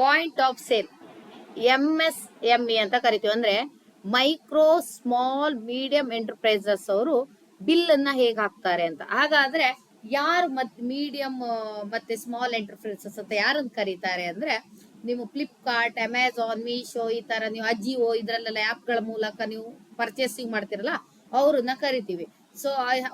Point of sale MSME ಅಂತ ಕರಿತೀವಿ. ಅಂದ್ರೆ ಮೈಕ್ರೋ ಸ್ಮಾಲ್ ಮೀಡಿಯಂ ಎಂಟರ್ಪ್ರೈಸಸ್ ಅವರು ಬಿಲ್ ಅನ್ನ ಹೇಗ್ ಹಾಕ್ತಾರೆ ಅಂತ. ಹಾಗಾದ್ರೆ ಯಾರು ಮೀಡಿಯಂ ಮತ್ತೆ ಸ್ಮಾಲ್ ಎಂಟರ್ಪ್ರೈಸಸ್ ಅಂತ ಯಾರನ್ನ ಕರೀತಾರೆ ಅಂದ್ರೆ, ನೀವು ಫ್ಲಿಪ್ಕಾರ್ಟ್, ಅಮೆಝಾನ್, ಮೀಶೋ ಈ ತರ ನೀವು ಅಜಿಯೋ ಇದ್ರಲ್ಲೆಲ್ಲ ಆಪ್ ಗಳ ಮೂಲಕ ನೀವು ಪರ್ಚೇಸಿಂಗ್ ಮಾಡ್ತಿರಲ್ಲ, ಅವ್ರನ್ನ ಕರಿತೀವಿ. ಸೊ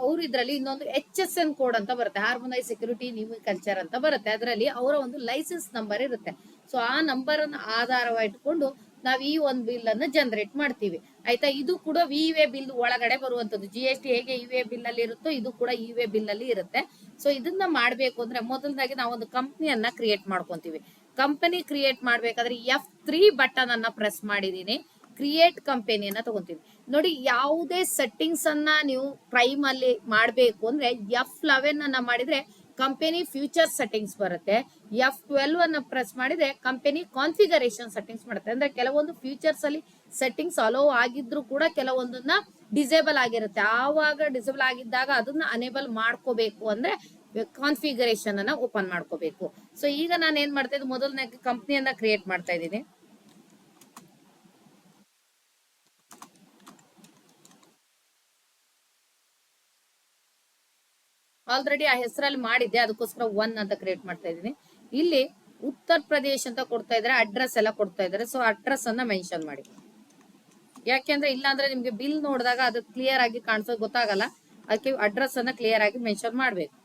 ಅವ್ರು ಇದ್ರಲ್ಲಿ ಇನ್ನೊಂದು HSN ಕೋಡ್ ಅಂತ ಬರುತ್ತೆ, ಹಾರ್ಮೋನೈಸ್ ಸೆಕ್ಯೂರಿಟಿ ನ್ಯೂ ಕಲ್ಚರ್ ಅಂತ ಬರುತ್ತೆ. ಅದರಲ್ಲಿ ಅವರ ಒಂದು ಲೈಸೆನ್ಸ್ ನಂಬರ್ ಇರುತ್ತೆ. ಸೊ ಆ ನಂಬರ್ ಅನ್ನು ಆಧಾರವಾಗಿಟ್ಕೊಂಡು ನಾವ್ ಈ ಒಂದು ಬಿಲ್ ಅನ್ನ ಜನರೇಟ್ ಮಾಡ್ತೀವಿ. ಆಯ್ತಾ. ಇದು ಕೂಡ ಇ-ವೇ ಬಿಲ್ ಒಳಗಡೆ ಬರುವಂತದ್ದು. GST ಹೇಗೆ ಇ-ವೇ ಬಿಲ್ ಅಲ್ಲಿ ಇರುತ್ತೋ ಇದು ಕೂಡ ಇ-ವೇ ಬಿಲ್ ಅಲ್ಲಿ ಇರುತ್ತೆ. ಸೊ ಇದನ್ನ ಮಾಡ್ಬೇಕು ಅಂದ್ರೆ ಮೊದಲದಾಗಿ ನಾವು ಒಂದು ಕಂಪ್ನಿಯನ್ನ ಕ್ರಿಯೇಟ್ ಮಾಡ್ಕೊಂತೀವಿ. ಕಂಪನಿ ಕ್ರಿಯೇಟ್ ಮಾಡ್ಬೇಕಾದ್ರೆ F3 ಬಟನ್ ಅನ್ನ ಪ್ರೆಸ್ ಮಾಡಿದೀನಿ. ಕ್ರಿಯೇಟ್ ಕಂಪನಿಯನ್ನ ತಗೊಂತೀವಿ. ನೋಡಿ, ಯಾವುದೇ ಸೆಟ್ಟಿಂಗ್ಸ್ ಅನ್ನ ನೀವು ಪ್ರೈಮ್ ಅಲ್ಲಿ ಮಾಡ್ಬೇಕು ಅಂದ್ರೆ F11 ಅನ್ನ ಮಾಡಿದ್ರೆ ಕಂಪನಿ ಫ್ಯೂಚರ್ ಸೆಟ್ಟಿಂಗ್ಸ್ ಬರುತ್ತೆ. F12 ಅನ್ನ ಪ್ರೆಸ್ ಮಾಡಿದ್ರೆ ಕಂಪನಿ ಕಾನ್ಫಿಗರೇಷನ್ ಸೆಟ್ಟಿಂಗ್ಸ್ ಮಾಡುತ್ತೆ. ಅಂದ್ರೆ ಕೆಲವೊಂದು ಫ್ಯೂಚರ್ಸ್ ಅಲ್ಲಿ ಸೆಟ್ಟಿಂಗ್ಸ್ ಅಲೋ ಆಗಿದ್ರು ಕೂಡ ಕೆಲವೊಂದನ್ನ ಡಿಸೇಬಲ್ ಆಗಿರುತ್ತೆ. ಆವಾಗ ಡಿಸೇಬಲ್ ಆಗಿದ್ದಾಗ ಅದನ್ನ ಅನೇಬಲ್ ಮಾಡ್ಕೋಬೇಕು ಅಂದ್ರೆ ಕಾನ್ಫಿಗರೇಷನ್ ಅನ್ನ ಓಪನ್ ಮಾಡ್ಕೋಬೇಕು. ಸೊ ಈಗ ನಾನು ಏನ್ ಮಾಡ್ತಾ ಇದ್ದೀನಿ, ಮೊದಲನೇ ಕಂಪ್ನಿಯನ್ನ ಕ್ರಿಯೇಟ್ ಮಾಡ್ತಾ ಇದ್ದೀನಿ. ಆಲ್ರೆಡಿ ಆ ಹೆಸರಲ್ಲಿ ಮಾಡಿದ್ದೆ, ಅದಕ್ಕೋಸ್ಕರ 1 ಅಂತ ಕ್ರಿಯೇಟ್ ಮಾಡ್ತಾ ಇದ್ದೀನಿ. ಇಲ್ಲಿ ಉತ್ತರ ಪ್ರದೇಶ್ ಅಂತ ಕೊಡ್ತಾ ಇದ್ದಾರೆ, ಅಡ್ರೆಸ್ ಎಲ್ಲ ಕೊಡ್ತಾ ಇದ್ದಾರೆ. ಸೊ ಅಡ್ರೆಸ್ ಅನ್ನ ಮೆನ್ಷನ್ ಮಾಡಿ. ಯಾಕೆಂದ್ರೆ ಇಲ್ಲ ಅಂದ್ರೆ ನಿಮ್ಗೆ ಬಿಲ್ ನೋಡಿದಾಗ ಅದು ಕ್ಲಿಯರ್ ಆಗಿ ಕಾಣಿಸೋದು ಗೊತ್ತಾಗಲ್ಲ. ಅದಕ್ಕೆ ಅಡ್ರೆಸ್ ಅನ್ನ ಕ್ಲಿಯರ್ ಆಗಿ ಮೆನ್ಷನ್ ಮಾಡ್ಬೇಕು.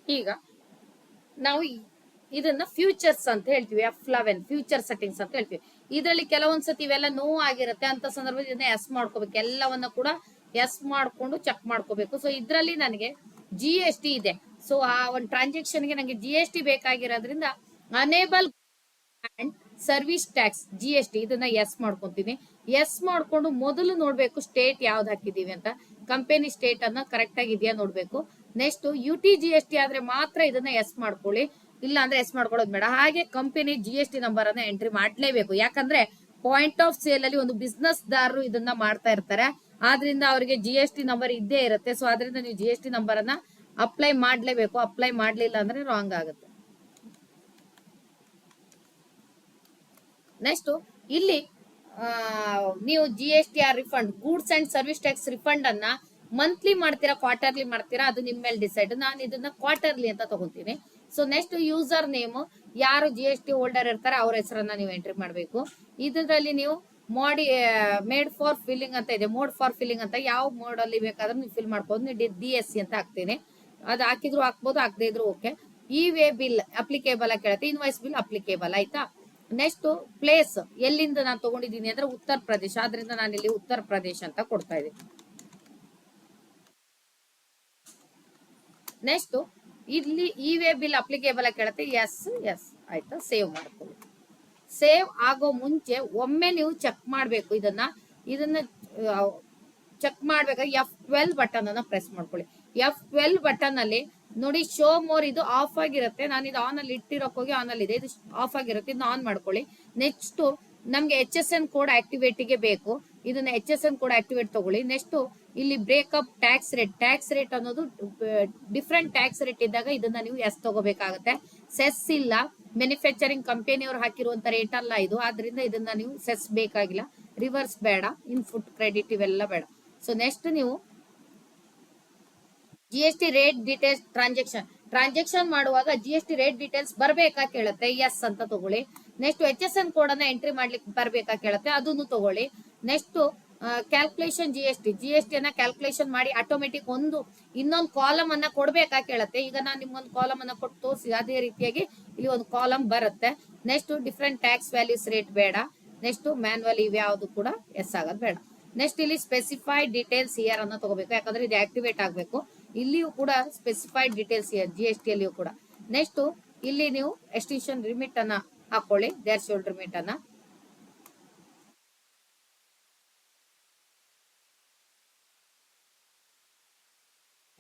ಈಗ ನಾವು ಇದನ್ನ ಫ್ಯೂಚರ್ಸ್ ಅಂತ ಹೇಳ್ತೀವಿ. F11 ಫ್ಯೂಚರ್ ಸೆಟ್ಟಿಂಗ್ಸ್ ಅಂತ ಹೇಳ್ತೀವಿ. ಇದರಲ್ಲಿ ಕೆಲವೊಂದ್ಸತಿ ಇವೆಲ್ಲ ನೋವು ಆಗಿರುತ್ತೆ ಅಂತ ಸಂದರ್ಭದಲ್ಲಿ ಇದನ್ನ ಎಸ್ ಮಾಡ್ಕೋಬೇಕು. ಎಲ್ಲವನ್ನ ಕೂಡ ಎಸ್ ಮಾಡ್ಕೊಂಡು ಚೆಕ್ ಮಾಡ್ಕೋಬೇಕು. ಸೊ ಇದ್ರಲ್ಲಿ ನನಗೆ GST ಇದೆ. ಸೊ ಆ ಒಂದು ಟ್ರಾನ್ಸಾಕ್ಷನ್ ಗೆ ನನಗೆ GST ಬೇಕಾಗಿರೋದ್ರಿಂದ enable and service tax GST ಇದನ್ನ ಎಸ್ ಮಾಡ್ಕೊಂತೀನಿ. ಎಸ್ ಮಾಡ್ಕೊಂಡು ಮೊದಲು ನೋಡ್ಬೇಕು ಸ್ಟೇಟ್ ಯಾವ್ದು ಹಾಕಿದೀವಿ ಅಂತ. ಕಂಪನಿ ಸ್ಟೇಟ್ ಅನ್ನ ಕರೆಕ್ಟ್ ಆಗಿದೆಯಾ ನೋಡ್ಬೇಕು. ನೆಕ್ಸ್ಟ್ UT GST ಆದ್ರೆ ಮಾತ್ರ ಇದನ್ನ ಎಸ್ ಮಾಡ್ಕೊಳ್ಳಿ, ಇಲ್ಲ ಅಂದ್ರೆ ಎಸ್ ಮಾಡ್ಕೊಳ್ಳೋದು ಬೇಡ. ಹಾಗೆ ಕಂಪನಿ GST ನಂಬರ್ ಅನ್ನ ಎಂಟ್ರಿ ಮಾಡ್ಲೇಬೇಕು. ಯಾಕಂದ್ರೆ ಪಾಯಿಂಟ್ ಆಫ್ ಸೇಲ್ ಅಲ್ಲಿ ಒಂದು ಬಿಸ್ನೆಸ್ ದಾರರು ಇದನ್ನ ಮಾಡ್ತಾ ಇರ್ತಾರೆ, ಆದ್ರಿಂದ ಅವರಿಗೆ GST ನಂಬರ್ ಇದ್ದೇ ಇರುತ್ತೆ. ಸೊ ಆದ್ರಿಂದ ನೀವು GST ನಂಬರ್ ಅನ್ನ ಅಪ್ಲೈ ಮಾಡ್ಲೇಬೇಕು. ಅಪ್ಲೈ ಮಾಡ್ಲಿಲ್ಲ ಅಂದ್ರೆ ರಾಂಗ್ ಆಗುತ್ತೆ. ನೆಕ್ಸ್ಟ್ ಇಲ್ಲಿ ನೀವು GSTR refund, goods and service tax refund ಅನ್ನ ಮಂತ್ಲಿ ಮಾಡ್ತೀರಾ ಕ್ವಾರ್ಟರ್ಲಿ ಮಾಡ್ತೀರಾ ಅದು ನಿಮ್ಮ ಮೇಲೆ ಡಿಸೈಡ್. ನಾನು ಇದನ್ನ ಕ್ವಾರ್ಟರ್ಲಿ ಅಂತ ತಗೊಂತೀನಿ. ಸೊ ನೆಕ್ಸ್ಟ್ ಯೂಸರ್ ನೇಮ್, ಯಾರು GST ಹೋಲ್ಡರ್ ಇರ್ತಾರೆ ಅವ್ರ ಹೆಸರನ್ನ ನೀವು ಎಂಟ್ರಿ ಮಾಡಬೇಕು. ಇದರಲ್ಲಿ ನೀವು ಮೇಡ್ ಫಾರ್ ಫಿಲ್ಲಿಂಗ್ ಅಂತ ಇದೆ, ಮೋಡ್ ಫಾರ್ ಫಿಲ್ಲಿಂಗ್ ಅಂತ. ಯಾವ ಮೋಡ್ ಅಲ್ಲಿ ಬೇಕಾದ್ರೂ ನೀವು ಫಿಲ್ ಮಾಡ್ಬೋದು. ನೀವು DSC ಅಂತ ಹಾಕ್ತೀನಿ. ಅದು ಹಾಕಿದ್ರು ಹಾಕ್ಬೋದು, ಹಾಕದೇ ಇದ್ರು ಓಕೆ. ಇ-ವೇ ಬಿಲ್ ಅಪ್ಲಿಕೇಬಲ್ ಆಗಿ ಕೇಳುತ್ತೆ, ಇನ್ವಾಯ್ಸ್ ಬಿಲ್ ಅಪ್ಲಿಕೇಬಲ್. ಆಯ್ತಾ. ನೆಕ್ಸ್ಟ್ ಪ್ಲೇಸ್, ಎಲ್ಲಿಂದ ನಾನು ತಗೊಂಡಿದ್ದೀನಿ ಅಂದ್ರೆ ಉತ್ತರ ಪ್ರದೇಶ, ಆದ್ರಿಂದ ನಾನು ಇಲ್ಲಿ ಉತ್ತರ ಪ್ರದೇಶ ಅಂತ ಕೊಡ್ತಾ ಇದ್ದೀನಿ. ನೆಕ್ಸ್ಟ್ ಇಲ್ಲಿ ಇ-ವೇ ಬಿಲ್ ಅಪ್ಲಿಕೇಬಲ್ ಆಗಿ ಕೇಳುತ್ತೆ, ಎಸ್ ಎಸ್. ಆಯ್ತಾ, ಸೇವ್ ಮಾಡ್ಕೊಳ್ಳಿ. ಸೇವ್ ಆಗೋ ಮುಂಚೆ ಒಮ್ಮೆ ನೀವು ಚೆಕ್ ಮಾಡ್ಬೇಕು. ಇದನ್ನ ಚೆಕ್ ಮಾಡ್ಬೇಕಾದ್ರೆ F12 ಬಟನ್ ಅನ್ನ ಪ್ರೆಸ್ ಮಾಡ್ಕೊಳ್ಳಿ. F12 ಬಟನ್ ಅಲ್ಲಿ ನೋಡಿ ಶೋ ಮೋರ್ ಇದು ಆಫ್ ಆಗಿರುತ್ತೆ. ನಾನು ಇದು ಆನ್ ಅಲ್ಲಿ ಇಟ್ಟಿರೋಕ್ ಹೋಗಿ ಆನ್ ಅಲ್ಲಿ ಇದೆ, ಇದು ಆಫ್ ಆಗಿರುತ್ತೆ. ಇದನ್ನ ಆನ್ ಮಾಡ್ಕೊಳ್ಳಿ. ನೆಕ್ಸ್ಟ್ ನಮ್ಗೆ HSN ಕೋಡ್ ಆಕ್ಟಿವೇಟ್ ಗೆ ಬೇಕು. ಇದನ್ನ HSN ಕೋಡ್ ಆಕ್ಟಿವೇಟ್ ತಗೊಳ್ಳಿ. ನೆಕ್ಸ್ಟ್ ಇಲ್ಲಿ ಬ್ರೇಕಪ್ ಟ್ಯಾಕ್ಸ್ ರೇಟ್ ಅನ್ನೋದು ಡಿಫ್ರೆಂಟ್ ಟ್ಯಾಕ್ಸ್ ರೇಟ್ ಇದ್ದಾಗ ಇದನ್ನ ನೀವು ಎಸ್ ತಗೋಬೇಕಾಗತ್ತೆ. ಸೆಸ್ ಇಲ್ಲ, ಮ್ಯಾನುಫ್ಯಾಕ್ಚರಿಂಗ್ ಕಂಪನಿಯವರು ಹಾಕಿರುವಂತ ರೇಟ್ ಅಲ್ಲ ಇದು, ಆದ್ರಿಂದ ಇದನ್ನ ನೀವು ಸೆಸ್ ಬೇಕಾಗಿಲ್ಲ. ರಿವರ್ಸ್ ಬೇಡ, ಇನ್ಪುಟ್ ಕ್ರೆಡಿಟ್ ಇವೆಲ್ಲ ಬೇಡ. ಸೊ ನೆಕ್ಸ್ಟ್ ನೀವು GST ರೇಟ್ ಡೀಟೇಲ್ಸ್ ಟ್ರಾನ್ಸಾಕ್ಷನ್ ಮಾಡುವಾಗ GST ರೇಟ್ ಡೀಟೇಲ್ಸ್ ಬರ್ಬೇಕಾ ಕೇಳುತ್ತೆ, ಎಸ್ ಅಂತ ತಗೊಳ್ಳಿ. ನೆಕ್ಸ್ಟ್ HSN ಕೋಡ್ ಅನ್ನ ಎಂಟ್ರಿ ಮಾಡ್ಲಿಕ್ಕೆ ಬರ್ಬೇಕಾ ಕೇಳುತ್ತೆ, ಅದನ್ನು ತಗೊಳ್ಳಿ. ನೆಕ್ಸ್ಟ್ ಕ್ಯಾಲ್ಕುಲೇಷನ್ GST ಅನ್ನ ಕ್ಯಾಲ್ಕುಲೇಷನ್ ಮಾಡಿ ಆಟೋಮೆಟಿಕ್ ಇನ್ನೊಂದು ಕಾಲಮ್ ಅನ್ನ ಕೊಡ್ಬೇಕಾ ಕೇಳುತ್ತೆ. ಈಗ ನಾನು ನಿಮ್ಗೊಂದು ಕಾಲಮ್ ಅನ್ನ ಕೊಟ್ಟು ತೋರಿಸಿ, ಅದೇ ರೀತಿಯಾಗಿ ಇಲ್ಲಿ ಒಂದು ಕಾಲಮ್ ಬರುತ್ತೆ. Next different tax values rate ಬೇಡ. ನೆಕ್ಸ್ಟ್ ಮ್ಯಾನ್ಯುವಲ್ ಇವ್ ಯಾವ್ದು ಕೂಡ ಎಸ್ ಆಗೋದು ಬೇಡ. ನೆಕ್ಸ್ಟ್ ಇಲ್ಲಿ ಸ್ಪೆಸಿಫೈಡ್ ಡೀಟೇಲ್ಸ್ ಇಯರ್ ಅನ್ನ ತಗೋಬೇಕು, ಯಾಕಂದ್ರೆ ಇದು ಆಕ್ಟಿವೇಟ್ ಆಗ್ಬೇಕು. ಇಲ್ಲಿಯೂ ಕೂಡ ಸ್ಪೆಸಿಫೈಡ್ ಡೀಟೇಲ್ಸ್ ಇಯರ್ GST ಅಲ್ಲಿಯೂ ಕೂಡ. ನೆಕ್ಸ್ಟ್ ಇಲ್ಲಿ ನೀವು ಎಕ್ಸ್ಟೆನ್ಷನ್ ಲಿಮಿಟ್ ಅನ್ನ ಹಾಕೊಳ್ಳಿ ದೇರ್ ಶೋಲ್ಡರ್ ಮೀಟ್ ಅನ್ನ.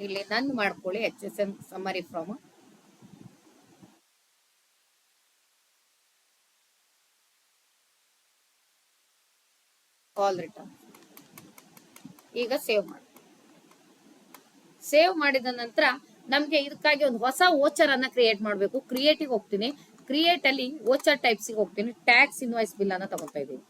ಇಲ್ಲಿ ನನ್ ಮಾಡ್ಕೊಳ್ಳಿ HSN summary from. Call return. ಈಗ ಸೇವ್ ಮಾಡಿ. ಸೇವ್ ಮಾಡಿದ ನಂತರ ನಮ್ಗೆ ಇದಕ್ಕಾಗಿ ಒಂದು ಹೊಸ ವೋಚರ್ ಅನ್ನ ಕ್ರಿಯೇಟ್ ಮಾಡಬೇಕು. ಕ್ರಿಯೇಟಿಗೆ ಹೋಗ್ತೀನಿ. ಕ್ರಿಯೇಟ್ ಅಲ್ಲಿ ವೋಚರ್ ಟೈಪ್ಸ್ ಹೋಗ್ತೀನಿ. ಟ್ಯಾಕ್ಸ್ ಇನ್ವಾಯ್ಸ್ ಬಿಲ್ ಅನ್ನ ತಗೊಳ್ತಾ ಇದ್ದೀನಿ.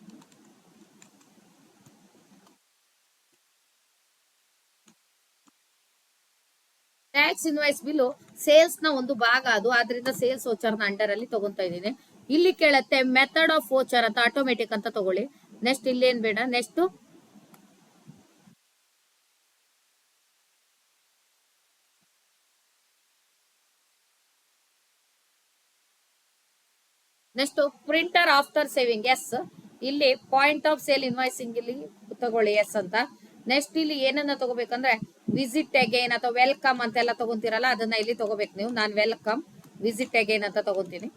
ಟ್ಯಾಕ್ಸ್ ಇನ್ವಾಯ್ಸ್ ಬಿಲ್ ಸೇಲ್ಸ್ ನ ಒಂದು ಭಾಗ ಅದು, ಆದ್ರಿಂದ ಸೇಲ್ಸ್ ವೋಚರ್ ನ ಅಂಡರ್ ಅಲ್ಲಿ ತಗೊಂತಾ ಇದ್ದೀನಿ. ಇಲ್ಲಿ ಕೇಳತ್ತೆ ಮೆಥಡ್ ಆಫ್ ವೋಚರ್ ಅಂತ, ಆಟೋಮೆಟಿಕ್ ಅಂತ ತಗೊಳ್ಳಿ. ನೆಕ್ಸ್ಟ್ ಇಲ್ಲೇನ್ ಬೇಡ. Next printer after saving yes. ಇಲ್ಲಿ ಪಾಯಿಂಟ್ ಆಫ್ ಸೇಲ್ ಇನ್ವಾಯ್ಸಿಂಗ್ ಇಲ್ಲಿ ತಗೊಳ್ಳಿ ಎಸ್ ಅಂತ. ನೆಕ್ಸ್ಟ್ ಇಲ್ಲಿ ಏನನ್ನ ತಗೋಬೇಕಂದ್ರೆ ವಿಸಿಟ್ ಅಗೇನ್ ಅಥವಾ ವೆಲ್ಕಮ್ ಅಂತೆಲ್ಲ ತಗೊಂತೀರಲ್ಲ, ಅದನ್ನ ಇಲ್ಲಿ ತಗೋಬೇಕು ನೀವು. ನಾನು ವೆಲ್ಕಮ್ ವಿಸಿಟ್ ಅಗೇನ್ ಅಂತ ತಗೊಂತೀನಿ.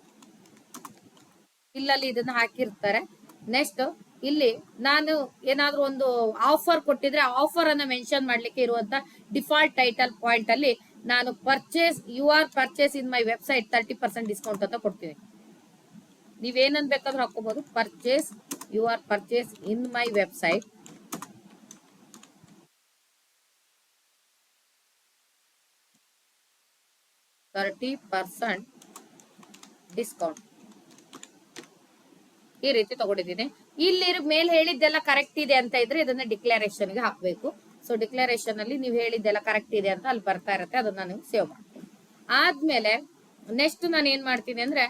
ಇಲ್ಲಲ್ಲಿ ಇದನ್ನ ಹಾಕಿರ್ತಾರೆ. ನೆಕ್ಸ್ಟ್ ಇಲ್ಲಿ ನಾನು ಏನಾದ್ರೂ ಒಂದು ಆಫರ್ ಕೊಟ್ಟಿದ್ರೆ ಆಫರ್ ಅನ್ನ ಮೆನ್ಷನ್ ಮಾಡ್ಲಿಕ್ಕೆ ಇರುವಂತ ಡಿಫಾಲ್ಟ್ ಟೈಟಲ್ ಪಾಯಿಂಟ್ ಅಲ್ಲಿ ನಾನು purchase your purchase in my website 30% discount ಅಂತ ಕೊಡ್ತೀನಿ. ನೀವೇನನ್ ಬೇಕಾದ್ರೂ ಹಾಕೋಬಹುದು. Purchase your purchase in my website 30% discount. ಈ ರೀತಿ ತಗೊಂಡಿದ್ದೀನಿ. ಇಲ್ಲಿ ಮೇಲ್ ಹೇಳಿದ್ದೆಲ್ಲ ಕರೆಕ್ಟ್ ಇದೆ ಅಂತ ಇದ್ರೆ ಇದನ್ನ ಡಿಕ್ಲರೇಷನ್ ಗೆ ಹಾಕ್ಬೇಕು. ಸೊ ಡಿಕ್ಲರೇಷನ್ ಅಲ್ಲಿ ನೀವು ಹೇಳಿದ್ದೆಲ್ಲ ಕರೆಕ್ಟ್ ಇದೆ ಅಂತ ಅಲ್ಲಿ ಬರ್ತಾ ಇರುತ್ತೆ, ಅದನ್ನ ನೀವು ಸೇವ್ ಮಾಡ್ತೀನಿ. ಆದ್ಮೇಲೆ ನೆಕ್ಸ್ಟ್ ನಾನು ಏನ್ ಮಾಡ್ತೀನಿ ಅಂದ್ರೆ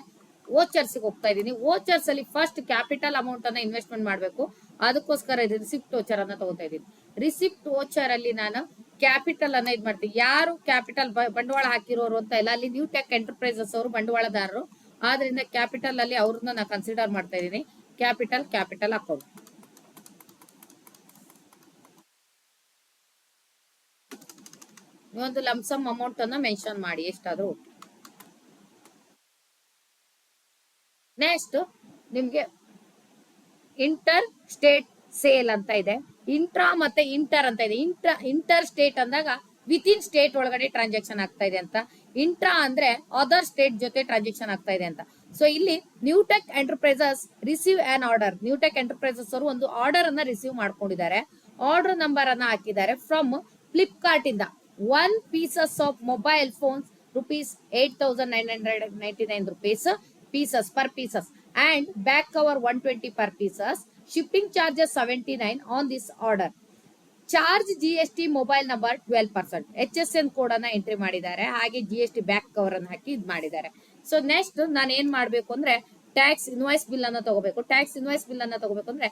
ವೋಚರ್ಸ್ ಹೋಗ್ತಾ ಇದ್ದೀನಿ. ವೋಚರ್ಸ್ ಅಲ್ಲಿ ಫಸ್ಟ್ ಕ್ಯಾಪಿಟಲ್ ಅಮೌಂಟ್ ಅನ್ನ ಇನ್ವೆಸ್ಟ್ಮೆಂಟ್ ಮಾಡಬೇಕು. ಅದಕ್ಕೋಸ್ಕರ ರಿಸಿಪ್ಟ್ ವೋಚರ್ ಅನ್ನ ತಗೋತಾ ಇದ್ದೀನಿ. ರಿಸಿಪ್ಟ್ ವೋಚರ್ ಅಲ್ಲಿ ನಾನು ಕ್ಯಾಪಿಟಲ್ ಅನ್ನ ಇದ್ ಮಾಡ್ತೀನಿ. ಯಾರು ಕ್ಯಾಪಿಟಲ್ ಬಂಡವಾಳ ಹಾಕಿರೋರು ಅಂತ ಇಲ್ಲ, ಅಲ್ಲಿ ನ್ಯೂ ಟೆಕ್ ಎಂಟರ್ಪ್ರೈಸಸ್ ಅವರು ಬಂಡವಾಳದಾರರು. ಆದ್ರಿಂದ ಕ್ಯಾಪಿಟಲ್ ಅಲ್ಲಿ ಅವ್ರನ್ನ ನಾನು ಕನ್ಸಿಡರ್ ಮಾಡ್ತಾ ಇದ್ದೀನಿ. Capital account. ನೀವೊಂದು ಲಂಸಮ್ ಅಮೌಂಟ್ ಅನ್ನ ಮೆನ್ಷನ್ ಮಾಡಿ ಎಷ್ಟಾದ್ರೂ. ನೆಕ್ಸ್ಟ್ ನಿಮ್ಗೆ ಇಂಟರ್ ಸ್ಟೇಟ್ ಸೇಲ್ ಅಂತ ಇದೆ. ಇಂಟ್ರಾ ಮತ್ತೆ ಇಂಟರ್ ಅಂತ ಇದೆ. ಇಂಟರ್ ಸ್ಟೇಟ್ ಅಂದಾಗ ವಿತ್ ಇನ್ ಸ್ಟೇಟ್ ಒಳಗಡೆ ಟ್ರಾನ್ಸಾಕ್ಷನ್ ಆಗ್ತಾ ಇದೆ ಅಂತ. ಇಂಟ್ರಾ ಅಂದ್ರೆ ಅದರ್ ಸ್ಟೇಟ್ ಜೊತೆ ಟ್ರಾನ್ಸಾಕ್ಷನ್ ಆಗ್ತಾ ಇದೆ ಅಂತ. ಸೊ ಇಲ್ಲಿ Newtech enterprises receive on order. Newtech enterprises ಅವರು ಒಂದು ಆರ್ಡರ್ ಅನ್ನ ರಿಸೀವ್ ಮಾಡ್ಕೊಂಡಿದ್ದಾರೆ. ಆರ್ಡರ್ ನಂಬರ್ ಅನ್ನ ಹಾಕಿದ್ದಾರೆ ಫ್ರಮ್ ಫ್ಲಿಪ್ಕಾರ್ಟ್ ಇಂದ. 1 pieces of mobile phones ₹8,999 pieces per pieces and back cover 120 per pieces. Shipping charges 79 on this order. Charge GST mobile number 12%. HSN code ಅನ್ನ entry ಮಾಡಿದ್ದಾರೆ. ಹಾಗೆ GST ಬ್ಯಾಕ್ ಕವರ್ ಅನ್ನ ಹಾಕಿ ಇದ್ ಮಾಡಿದ್ದಾರೆ. ಸೊ ನೆಕ್ಸ್ಟ್ ನಾನು ಏನ್ ಮಾಡ್ಬೇಕು ಅಂದ್ರೆ ಟ್ಯಾಕ್ಸ್ ಇನ್ವಾಯ್ಸ್ ಬಿಲ್ ಅನ್ನ ತಗೋಬೇಕು. ಟ್ಯಾಕ್ಸ್ ಇನ್ವಾಯ್ಸ್ ಬಿಲ್ ಅನ್ನ ತಗೋಬೇಕು ಅಂದ್ರೆ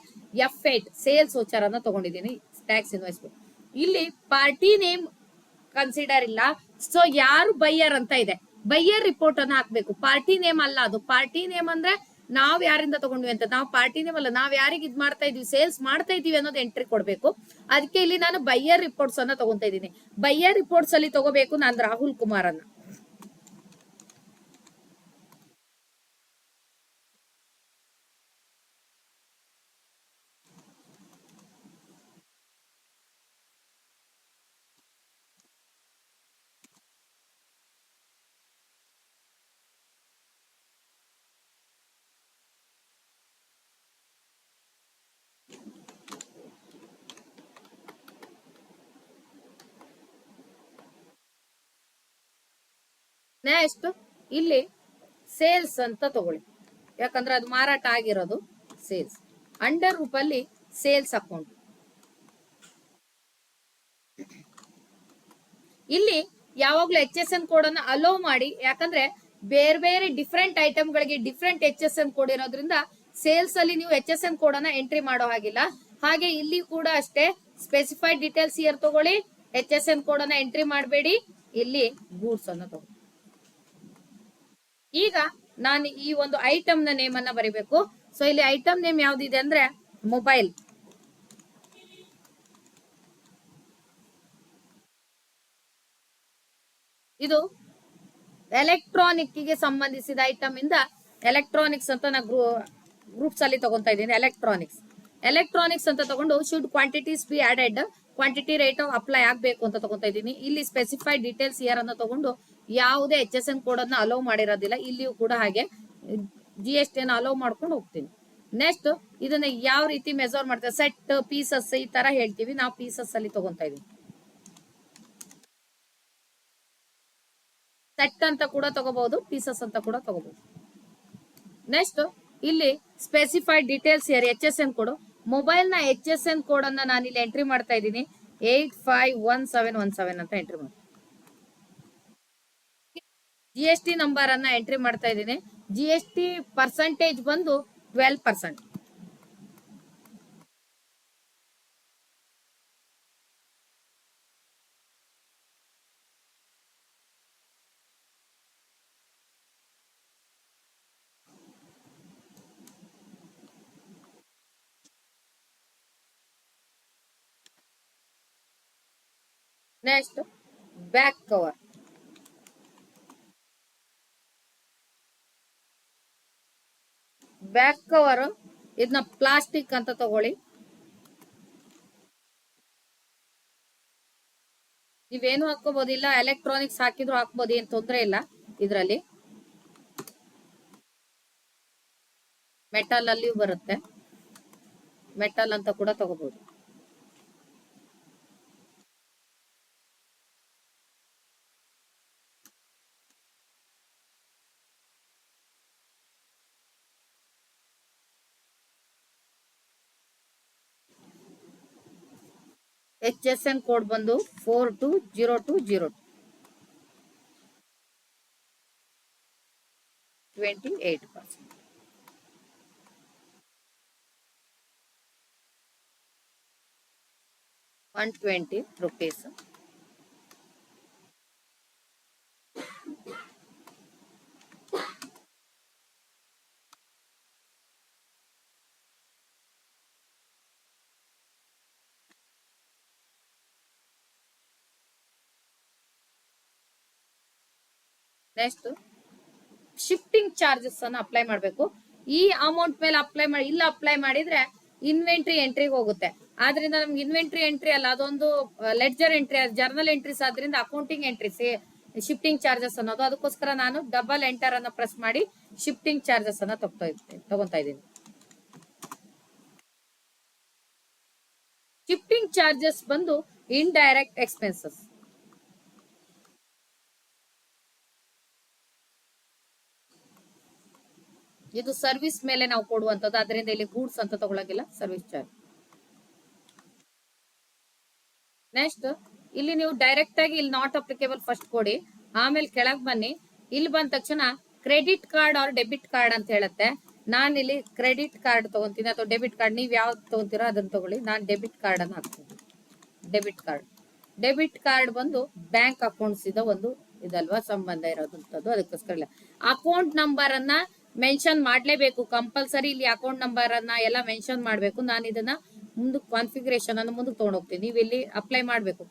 F8 ಸೇಲ್ಸ್ ವೋಚರ್ ಅನ್ನ ತಗೊಂಡಿದ್ದೀನಿ. ಟ್ಯಾಕ್ಸ್ ಇನ್ವಾಯ್ಸ್ ಬಿಲ್ ಇಲ್ಲಿ ಪಾರ್ಟಿ ನೇಮ್ ಕನ್ಸಿಡರ್ ಇಲ್ಲ. ಸೊ ಯಾರು ಬೈಯರ್ ಅಂತ ಇದೆ, ಬೈಯರ್ ರಿಪೋರ್ಟ್ ಅನ್ನ ಹಾಕ್ಬೇಕು. ಪಾರ್ಟಿ ನೇಮ್ ಅಲ್ಲ ಅದು. ಪಾರ್ಟಿ ನೇಮ್ ಅಂದ್ರೆ ನಾವ್ ಯಾರಿಂದ ತಗೊಂಡ್ವಿ ಅಂತ. ನಾವು ಪಾರ್ಟಿ ನೇಮ್ ಅಲ್ಲ, ನಾವ್ ಯಾರಿಗೆ ಇದ್ ಮಾಡ್ತಾ ಇದೀವಿ, ಸೇಲ್ಸ್ ಮಾಡ್ತಾ ಇದೀವಿ ಅನ್ನೋದು ಎಂಟ್ರಿ ಕೊಡ್ಬೇಕು. ಅದಕ್ಕೆ ಇಲ್ಲಿ ನಾನು ಬೈಯರ್ ರಿಪೋರ್ಟ್ಸ್ ಅನ್ನ ತಗೊಂತಾ ಇದ್ದೀನಿ. ಬೈಯರ್ ರಿಪೋರ್ಟ್ಸ್ ಅಲ್ಲಿ ತಗೋಬೇಕು ನಾನು ರಾಹುಲ್ ಕುಮಾರ್ ಅನ್ನ. ನೆಕ್ಸ್ಟ್ ಇಲ್ಲಿ ಸೇಲ್ಸ್ ಅಂತ ತಗೊಳ್ಳಿ, ಯಾಕಂದ್ರೆ ಅದು ಮಾರಾಟ ಆಗಿರೋದು ಸೇಲ್ಸ್. ಅಂಡರ್ ರೂಪಲ್ಲಿ ಸೇಲ್ಸ್ ಅಕೌಂಟ್. ಇಲ್ಲಿ ಯಾವಾಗ್ಲೂ HSN ಕೋಡ್ ಅನ್ನ ಅಲೋ ಮಾಡಿ, ಯಾಕಂದ್ರೆ ಬೇರೆ ಬೇರೆ ಡಿಫ್ರೆಂಟ್ ಐಟಮ್ ಗಳಿಗೆ ಡಿಫ್ರೆಂಟ್ HSN ಕೋಡ್ ಇರೋದ್ರಿಂದ ಸೇಲ್ಸ್ ಅಲ್ಲಿ ನೀವು HSN ಕೋಡ್ ಅನ್ನ ಎಂಟ್ರಿ ಮಾಡೋ ಹಾಗಿಲ್ಲ. ಹಾಗೆ ಇಲ್ಲಿ ಕೂಡ ಅಷ್ಟೇ ಸ್ಪೆಸಿಫೈಡ್ ಡೀಟೇಲ್ಸ್ ಇಯರ್ ತಗೊಳ್ಳಿ, HSN ಕೋಡ್ ಅನ್ನ ಎಂಟ್ರಿ ಮಾಡಬೇಡಿ. ಇಲ್ಲಿ ಗೂಡ್ಸ್ ಅನ್ನ ತಗೊಳ್ಳಿ. ಈಗ ನಾನು ಈ ಒಂದು ಐಟಮ್ ನ ನೇಮ್ ಅನ್ನ ಬರಿಬೇಕು. ಸೊ ಇಲ್ಲಿ ಐಟಮ್ ನೇಮ್ ಯಾವ್ದಿದೆ ಅಂದ್ರೆ ಮೊಬೈಲ್. ಇದು ಎಲೆಕ್ಟ್ರಾನಿಕ್ ಗೆ ಸಂಬಂಧಿಸಿದ ಐಟಮ್ ಇಂದ ಎಲೆಕ್ಟ್ರಾನಿಕ್ಸ್ ಅಂತ ನಾ ಗ್ರೂಪ್ಸ್ ಅಲ್ಲಿ ತಗೊಂತಾ ಇದ್ದೀನಿ. ಎಲೆಕ್ಟ್ರಾನಿಕ್ಸ್ ಅಂತ ತಗೊಂಡು should quantities be added, quantity rate of apply ಆಗ್ಬೇಕು ಅಂತ ತಗೊಂತಾ ಇದ್ದೀನಿ. ಇಲ್ಲಿ ಸ್ಪೆಸಿಫೈಡ್ ಡೀಟೇಲ್ಸ್ ಇಯರ್ ಅನ್ನ ತಗೊಂಡು ಯಾವುದೇ HSN ಕೋಡ್ ಅನ್ನ ಅಲೋ ಮಾಡಿರೋದಿಲ್ಲ. ಇಲ್ಲಿಯೂ ಕೂಡ ಹಾಗೆ GST ಅನ್ನ ಅಲೋ ಮಾಡ್ಕೊಂಡು ಹೋಗ್ತೀನಿ. ನೆಕ್ಸ್ಟ್ ಇದನ್ನ ಯಾವ ರೀತಿ ಮೆಜರ್ ಮಾಡ್ತಾರೆ, ಸೆಟ್, ಪೀಸಸ್ ಈ ತರ ಹೇಳ್ತೀವಿ ನಾವು. ಪೀಸಸ್ ಅಲ್ಲಿ ತಗೊಂತಾ ಇದೀವಿ. ಸೆಟ್ ಅಂತ ಕೂಡ ತಗೋಬಹುದು, ಪೀಸಸ್ ಅಂತ ಕೂಡ ತಗೋಬಹುದು. ನೆಕ್ಸ್ಟ್ ಇಲ್ಲಿ ಸ್ಪೆಸಿಫೈಡ್ ಡೀಟೇಲ್ಸ್ ಇಯರ್ HSN ಕೋಡ್. ಮೊಬೈಲ್ ನ HSN ಕೋಡ್ ಅನ್ನ ನಾನು ಇಲ್ಲಿ ಎಂಟ್ರಿ ಮಾಡ್ತಾ ಇದ್ದೀನಿ. 851717 ಅಂತ ಎಂಟ್ರಿ ಮಾಡಿ. GST ನಂಬರ್ ಅನ್ನ ಎಂಟ್ರಿ ಮಾಡ್ತಾ ಇದ್ದೀನಿ. GST ಪರ್ಸೆಂಟೇಜ್ ಬಂದು 12%. Next back cover. Back cover ಇದನ್ನ ಪ್ಲಾಸ್ಟಿಕ್ ಅಂತ ತಗೊಳ್ಳಿ. ನೀವೇನು ಹಾಕೋಬಹುದಿಲ್ಲ, ಎಲೆಕ್ಟ್ರಾನಿಕ್ಸ್ ಹಾಕಿದ್ರು ಹಾಕ್ಬೋದು, ಏನ್ ತೊಂದರೆ ಇಲ್ಲ. ಇದ್ರಲ್ಲಿ ಮೆಟಲ್ ಅಲ್ಲಿಯೂ ಬರುತ್ತೆ, ಮೆಟಲ್ ಅಂತ ಕೂಡ ತಗೋಬಹುದು. HSN ಕೋಡ್ ಬಂದು 420202 28%. ₹120. ನೆಕ್ಸ್ಟ್ ಶಿಫ್ಟಿಂಗ್ ಚಾರ್ಜಸ್ ಅನ್ನ ಅಪ್ಲೈ ಮಾಡಬೇಕು. ಈ ಅಮೌಂಟ್ ಮೇಲೆ ಅಪ್ಲೈ ಮಾಡಿ, ಇಲ್ಲ ಅಪ್ಲೈ ಮಾಡಿದ್ರೆ ಇನ್ವೆಂಟ್ರಿ ಎಂಟ್ರಿಗೆ ಹೋಗುತ್ತೆ. ಆದ್ರಿಂದ ನಮ್ಗೆ ಇನ್ವೆಂಟ್ರಿ ಎಂಟ್ರಿ ಅಲ್ಲ, ಅದೊಂದು ಲೆಡ್ಜರ್ ಎಂಟ್ರಿ, ಜರ್ನಲ್ ಎಂಟ್ರೀಸ್ ಆದ್ರಿಂದ ಅಕೌಂಟಿಂಗ್ ಎಂಟ್ರೀಸ್ ಶಿಫ್ಟಿಂಗ್ ಚಾರ್ಜಸ್ ಅನ್ನೋದು. ಅದಕ್ಕೋಸ್ಕರ ನಾನು ಡಬಲ್ ಎಂಟರ್ ಅನ್ನ ಪ್ರೆಸ್ ಮಾಡಿ ಶಿಫ್ಟಿಂಗ್ ಚಾರ್ಜಸ್ ಅನ್ನ ತಗೊಂತಾ ಇದ್ದೀನಿ. ಶಿಫ್ಟಿಂಗ್ ಚಾರ್ಜಸ್ ಬಂದು ಇಂಡೈರೆಕ್ಟ್ ಎಕ್ಸ್ಪೆನ್ಸಸ್. ಇದು ಸರ್ವಿಸ್ ಮೇಲೆ ನಾವು ಕೊಡುವಂತದ್ದು, ಅದರಿಂದ ಇಲ್ಲಿ ಗೂಡ್ಸ್ ಅಂತ ತಗೊಳಗಿಲ್ಲ, ಸರ್ವಿಸ್ ಚಾರ್ಜ್. ನೆಕ್ಸ್ಟ್ ಇಲ್ಲಿ ನೀವು ಡೈರೆಕ್ಟ್ ಆಗಿ ಇಲ್ಲಿ ನಾಟ್ ಅಪ್ಲಿಕೇಬಲ್ ಫಸ್ಟ್ ಕೊಡಿ, ಆಮೇಲೆ ಕೆಳಗ್ ಬನ್ನಿ. ಇಲ್ಲಿ ಬಂದ ತಕ್ಷಣ credit card or debit card ಅಂತ ಹೇಳುತ್ತೆ. ನಾನು ಇಲ್ಲಿ ಕ್ರೆಡಿಟ್ ಕಾರ್ಡ್ ತಗೊಂತೀನಿ ಅಥವಾ ಡೆಬಿಟ್ ಕಾರ್ಡ್, ನೀವು ಯಾವ್ದು ತಗೊಂತೀರೋ ಅದನ್ನ ತಗೊಳ್ಳಿ. ನಾನು ಡೆಬಿಟ್ ಕಾರ್ಡ್ ಅನ್ನು ಹಾಕ್ತೀನಿ. ಡೆಬಿಟ್ ಕಾರ್ಡ್ ಬಂದು ಬ್ಯಾಂಕ್ ಅಕೌಂಟ್ಸ್ ಇದ ಒಂದು ಇದಲ್ವಾ ಸಂಬಂಧ ಇರೋದಂಥದ್ದು, ಅದಕ್ಕೋಸ್ಕರ ಇಲ್ಲ. ಅಕೌಂಟ್ ನಂಬರ್ ಅನ್ನ ಮೆನ್ಷನ್ ಮಾಡ್ಲೇಬೇಕು ಕಂಪಲ್ಸರಿ. ಇಲ್ಲಿ ಅಕೌಂಟ್ ನಂಬರ್ ಅನ್ನ ಎಲ್ಲ ಮೆನ್ಷನ್ ಮಾಡ್ಬೇಕು. ನಾನು ಇದನ್ನ ಮುಂದಕ್ಕೆ ಕಾನ್ಫಿಗರೇಷನ್ ಅನ್ನು ಮುಂದಕ್ಕೆ ತಗೊಂಡು ಹೋಗ್ತೀನಿ, ನೀವು ಇಲ್ಲಿ ಅಪ್ಲೈ ಮಾಡ್ಬೇಕು.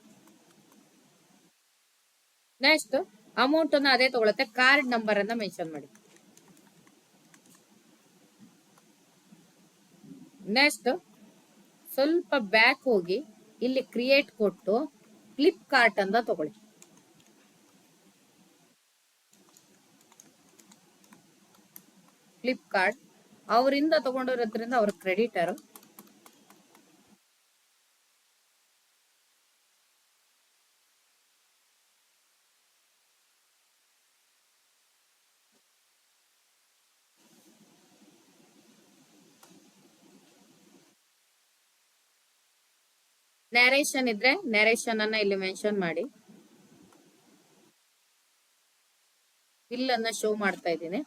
ನೆಕ್ಸ್ಟ್ ಅಮೌಂಟ್ ಅನ್ನ ಅದೇ ತಗೊಳತ್ತೆ, ಕಾರ್ಡ್ ನಂಬರ್ ಅನ್ನ ಮೆನ್ಷನ್ ಮಾಡಿ. ನೆಕ್ಸ್ಟ್ ಸ್ವಲ್ಪ ಬ್ಯಾಕ್ ಹೋಗಿ ಇಲ್ಲಿ ಕ್ರಿಯೇಟ್ ಕೊಟ್ಟು ಫ್ಲಿಪ್ಕಾರ್ಟ್ ಅಂತ ತಗೊಳ್ಳಿ. ಫ್ಲಿಪ್ಕಾರ್ಟ್ ಅವರಿಂದ ತಗೊಂಡಿರೋದ್ರಿಂದ ಅವ್ರ ಕ್ರೆಡಿಟರ್. ನ್ಯಾರೇಷನ್ ಇದ್ರೆ ನ್ಯಾರೇಷನ್ ಅನ್ನ ಇಲ್ಲಿ ಮೆನ್ಷನ್ ಮಾಡಿ. ಬಿಲ್ ಅನ್ನ ಶೋ ಮಾಡ್ತಾ ಇದ್ದೀನಿ.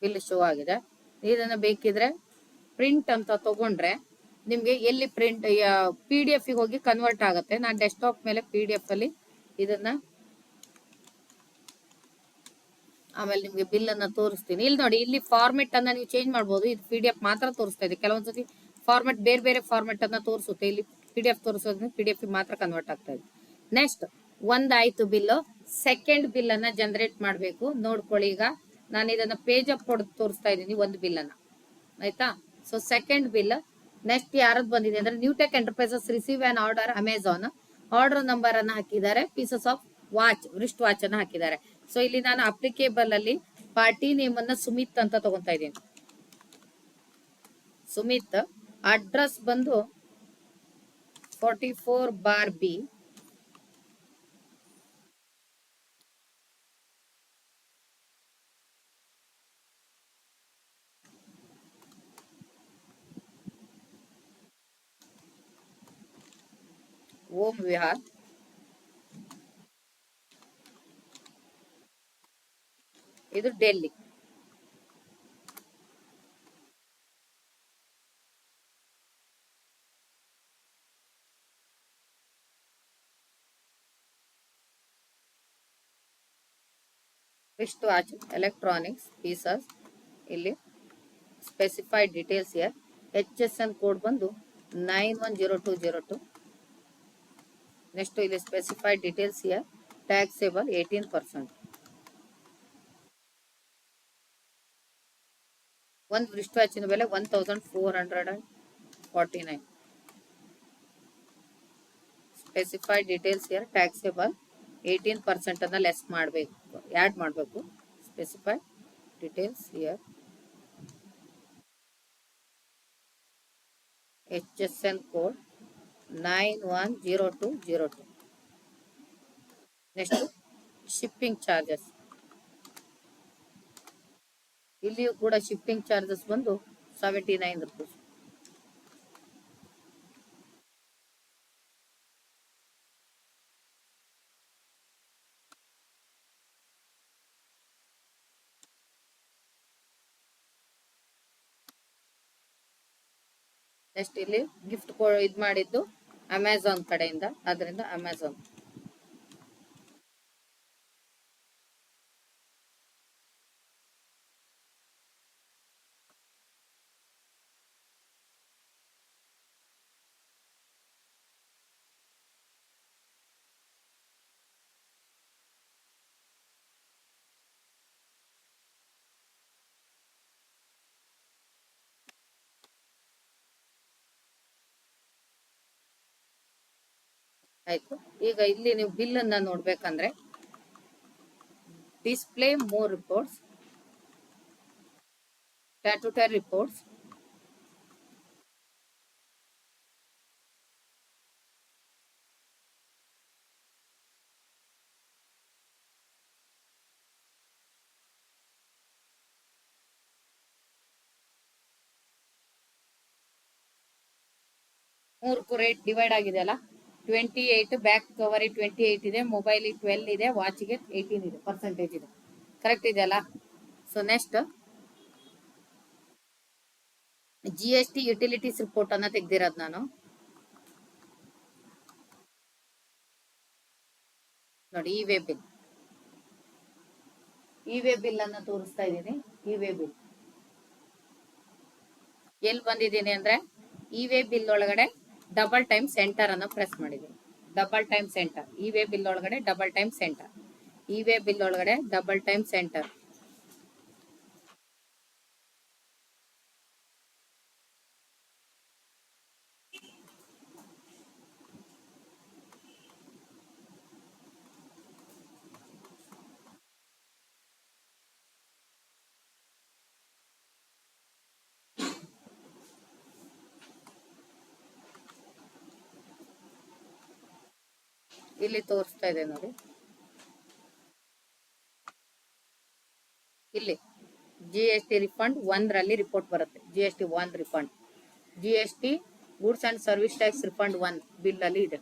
ಬಿಲ್ ಶೋ ಆಗಿದೆ. ಇದನ್ನ ಬೇಕಿದ್ರೆ ಪ್ರಿಂಟ್ ಅಂತ ತಗೊಂಡ್ರೆ ನಿಮ್ಗೆ ಎಲ್ಲಿ ಪ್ರಿಂಟ್ PDF ಹೋಗಿ ಕನ್ವರ್ಟ್ ಆಗುತ್ತೆ. ನಾನು ಡೆಸ್ಕ್ಟಾಪ್ ಮೇಲೆ PDF ಅಲ್ಲಿ ಇದನ್ನ ಆಮೇಲೆ ನಿಮ್ಗೆ ಬಿಲ್ ಅನ್ನ ತೋರಿಸ್ತೀನಿ. ಇಲ್ಲಿ ನೋಡಿ, ಇಲ್ಲಿ ಫಾರ್ಮೆಟ್ ಅನ್ನ ನೀವು ಚೇಂಜ್ ಮಾಡಬಹುದು. ಇದು PDF ಮಾತ್ರ ತೋರಿಸ್ತಾ ಇದೆ. ಕೆಲವೊಂದ್ಸತಿ ಫಾರ್ಮೆಟ್ ಬೇರೆ ಬೇರೆ ಫಾರ್ಮೆಟ್ ಅನ್ನ ತೋರಿಸುತ್ತೆ. ಇಲ್ಲಿ PDF ತೋರಿಸೋದ್ರಿಂದ PDF ಮಾತ್ರ ಕನ್ವರ್ಟ್ ಆಗ್ತಾ ಇದೆ. ನೆಕ್ಸ್ಟ್ ಒಂದಾಯ್ತು ಬಿಲ್. ಸೆಕೆಂಡ್ ಬಿಲ್ ಅನ್ನ ಜನರೇಟ್ ಮಾಡಬೇಕು. ನೋಡ್ಕೊಳ್ಳಿ, ಈಗ ನಾನು ಇದನ್ನ ಪೇಜ್ ಅಪ್ ಹೊಡೆದು ತೋರಿಸ್ತಾ ಇದ್ದೀನಿ ಒಂದು ಬಿಲ್ ಅನ್ನ, ಆಯ್ತಾ. ಸೊ ಸೆಕೆಂಡ್ ಬಿಲ್ ನೆಕ್ಸ್ಟ್ ಯಾರದ್ ಬಂದಿದೆ ಅಂದ್ರೆ Newtech enterprises receive on order Amazon. Order number ಅನ್ನ ಹಾಕಿದ್ದಾರೆ. Pieces of watch, wrist watch ಅನ್ನ ಹಾಕಿದ್ದಾರೆ. ಸೊ ಇಲ್ಲಿ ನಾನು ಅಪ್ಲಿಕೇಬಲ್ ಅಲ್ಲಿ ಪಾರ್ಟಿ ನೇಮ್ ಅನ್ನ ಸುಮಿತ್ ಅಂತ ತಗೊಂತಾ ಇದ್ದೀನಿ. ಸುಮಿತ್. ಅಡ್ರೆಸ್ ಬಂದು 44/B. ಓಂ ವಿಹಾರ್. ಇದು Delhi. Wrist watch electronics pieces. ಇಲ್ಲಿ ಸ್ಪೆಸಿಫೈಡ್ ಡೀಟೇಲ್ಸ್ ಇಯರ್. HSN ಕೋಡ್ ಬಂದು 910202. ನೆಕ್ಸ್ಟ್ ಇಲ್ಲಿ ಸ್ಪೆಸಿಫೈಡ್ ಡೀಟೇಲ್ಸ್ ಇಯರ್. ಟ್ಯಾಕ್ಸೇಬಲ್ 18%. ಒಂದು ರಿಸ್ಟ್ ವಾಚಿನ ಬೆಲೆ 1449. Specified details year. ಟ್ಯಾಕ್ಸೇಬಲ್ 18% ಅನ್ನ ಲೆಸ್ ಮಾಡಬೇಕು, ಆ್ಯಡ್ ಮಾಡಬೇಕು. ಸ್ಪೆಸಿಫೈಡ್ ಡೀಟೇಲ್ಸ್ ಇಯರ್. HSN code 910202. Next shipping charges. ಇಲ್ಲಿಯೂ ಕೂಡ ಶಿಪ್ಪಿಂಗ್ ಚಾರ್ಜಸ್ ಬಂದು 79 ರೂಪೀಸ್. ನೆಕ್ಸ್ಟ್ ಇಲ್ಲಿ ಗಿಫ್ಟ್ ಇದ್ ಮಾಡಿದ್ದು ಅಮೆಝಾನ್ ಕಡೆಯಿಂದ, ಅದರಿಂದ ಅಮೆಝಾನ್. ಆಯ್ತು. ಈಗ ಇಲ್ಲಿ ನೀವು ಬಿಲ್ ಅನ್ನ ನೋಡ್ಬೇಕಂದ್ರೆ display more reports, statutory reports, ಮೂರಕ್ಕೂ ರೇಟ್ ಡಿವೈಡ್ ಆಗಿದೆ ಅಲ್ಲ. 28 ಬ್ಯಾಕ್ ಕವರ್ 28 ಇದೆ, ಮೊಬೈಲ್ 12 ಇದೆ, ವಾಚ್ಗೆ 18 ಇದೆ, ಪರ್ಸೆಂಟೇಜ್ ಇದೆ. ಕರೆಕ್ಟ್ ಇದೆಯಲ್ಲ. So next GST utilities report ಅನ್ನ ತೆಗ್ದಿರೋದು ನಾನು. ನೋಡಿ, ಇ-ವೇ ಬಿಲ್. ಇ-ವೇ ಬಿಲ್ ಅನ್ನ ತೋರಿಸ್ತಾ ಇದ್ದೀನಿ. ಇ-ವೇ ಬಿಲ್ ಎಲ್ಲಿ ಬಂದಿದ್ದೀನಿ ಅಂದ್ರೆ ಇ-ವೇ ಬಿಲ್ ಒಳಗಡೆ ಡಬಲ್ ಟೈಮ್ ಸೆಂಟರ್ ಅನ್ನ ಪ್ರೆಸ್ ಮಾಡಿದ್ದೀನಿ. Double time center. E-way bill ಒಳಗಡೆ double time center. E-way bill ಒಳಗಡೆ ಡಬಲ್ ಟೈಮ್ ಸೆಂಟರ್. ಇಲ್ಲಿ ತೋರಿಸ್ತಾ ಇದೆ ನೋಡಿ. ಇಲ್ಲಿ GST ರಿಫಂಡ್ 1ರಲ್ಲಿ ರಿಪೋರ್ಟ್ ಬರುತ್ತೆ. GST 1 refund. GST goods and service tax refund 1 bill ಅಲ್ಲಿ ಇದೆ.